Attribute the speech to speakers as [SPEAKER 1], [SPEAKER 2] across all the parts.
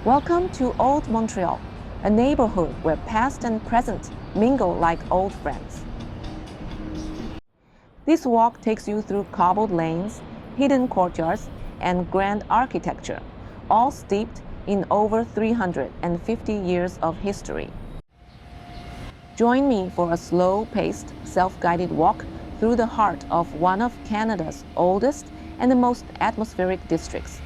[SPEAKER 1] Welcome to Old Montreal, a neighborhood where past and present mingle like old friends. This walk takes you through cobbled lanes, hidden courtyards, and grand architecture, all steeped in over 350 years of history. Join me for a slow-paced, self-guided walk through the heart of one of Canada's oldest and the most atmospheric districts.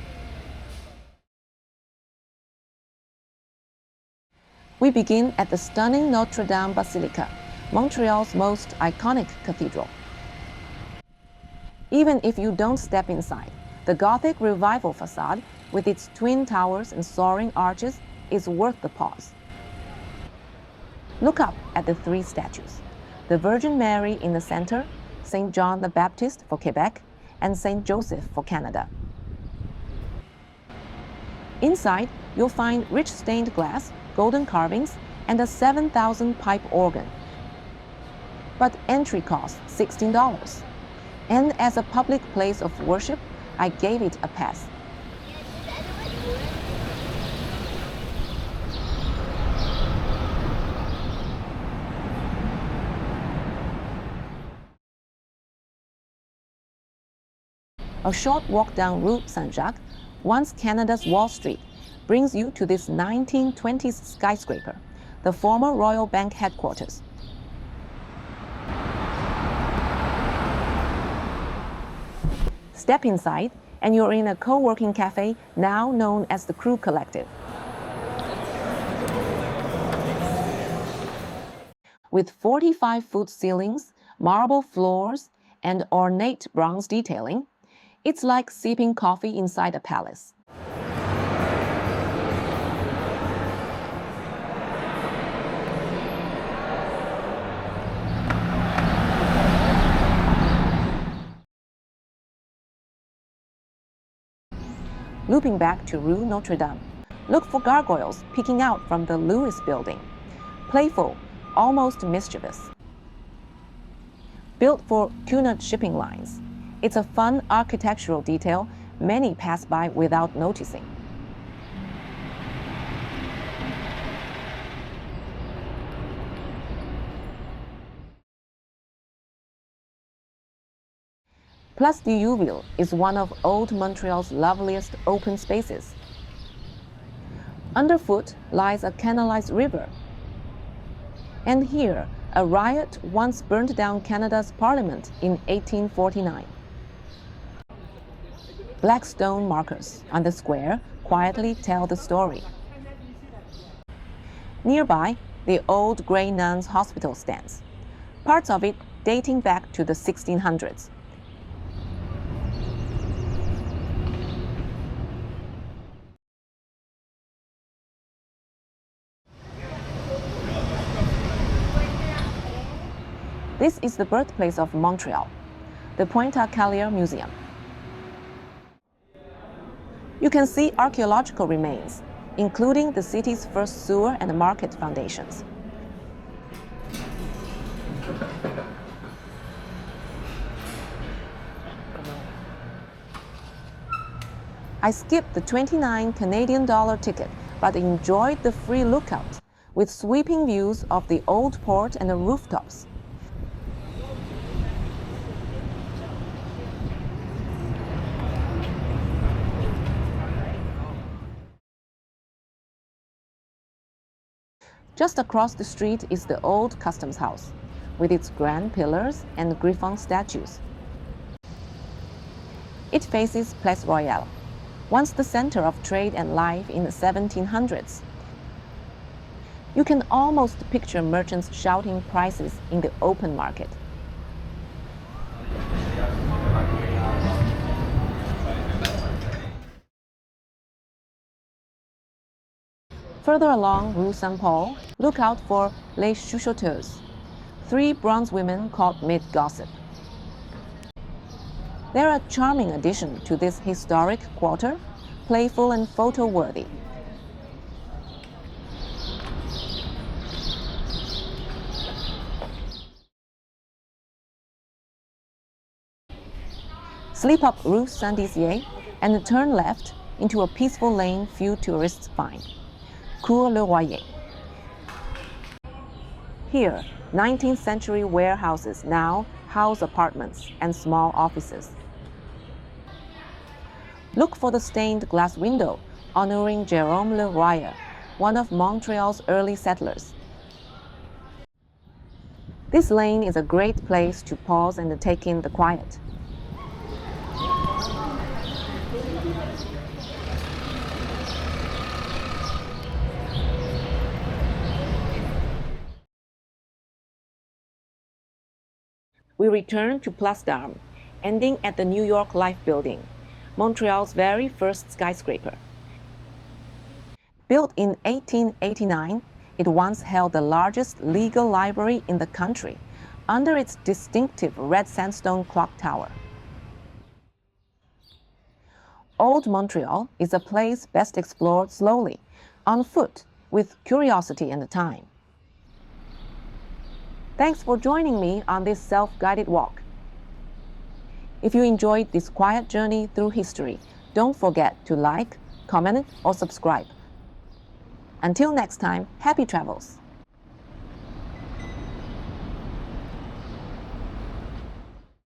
[SPEAKER 1] We begin at the stunning Notre-Dame Basilica, Montreal's most iconic cathedral. Even if you don't step inside, the Gothic Revival facade, with its twin towers and soaring arches, is worth the pause. Look up at the three statues: the Virgin Mary in the center, St. John the Baptist for Quebec, and St. Joseph for Canada. Inside, you'll find rich stained glass, golden carvings, and a 7,000 pipe organ. But entry costs $16. And as a public place of worship, I gave it a pass. A short walk down Rue Saint-Jacques, once Canada's Wall Street, brings you to this 1920s skyscraper, the former Royal Bank headquarters. Step inside, and you're in a co-working cafe now known as the Crew Collective. With 45-foot ceilings, marble floors, and ornate bronze detailing, it's like sipping coffee inside a palace. Looping back to Rue Notre-Dame, look for gargoyles peeking out from the Louis building. Playful, almost mischievous. Built for Cunard shipping lines, it's a fun architectural detail many pass by without noticing. Place du Youville is one of Old Montreal's loveliest open spaces. Underfoot lies a canalized river. And here, a riot once burned down Canada's Parliament in 1849. Black stone markers on the square quietly tell the story. Nearby, the old Grey Nuns Hospital stands, parts of it dating back to the 1600s. This is the birthplace of Montreal, the Pointe-à-Callière Museum. You can see archaeological remains, including the city's first sewer and market foundations. I skipped the 29 Canadian dollar ticket, but enjoyed the free lookout, with sweeping views of the old port and the rooftops. Just across the street is the old customs house, with its grand pillars and griffon statues. It faces Place Royale, once the center of trade and life in the 1700s. You can almost picture merchants shouting prices in the open market. Further along Rue Saint-Paul, look out for Les Chuchoteuses, three bronze women caught mid-gossip. They're a charming addition to this historic quarter, playful and photo-worthy. Slip up Rue Saint-Dizier and turn left into a peaceful lane few tourists find, Cours Le Royer. Here, 19th century warehouses now house apartments and small offices. Look for the stained glass window honoring Jérôme Le Royer, one of Montreal's early settlers. This lane is a great place to pause and take in the quiet. We return to Place d'Armes, ending at the New York Life Building, Montreal's very first skyscraper. Built in 1889, it once held the largest legal library in the country under its distinctive red sandstone clock tower. Old Montreal is a place best explored slowly, on foot, with curiosity and time. Thanks for joining me on this self-guided walk. If you enjoyed this quiet journey through history, don't forget to like, comment, or subscribe. Until next time, happy travels!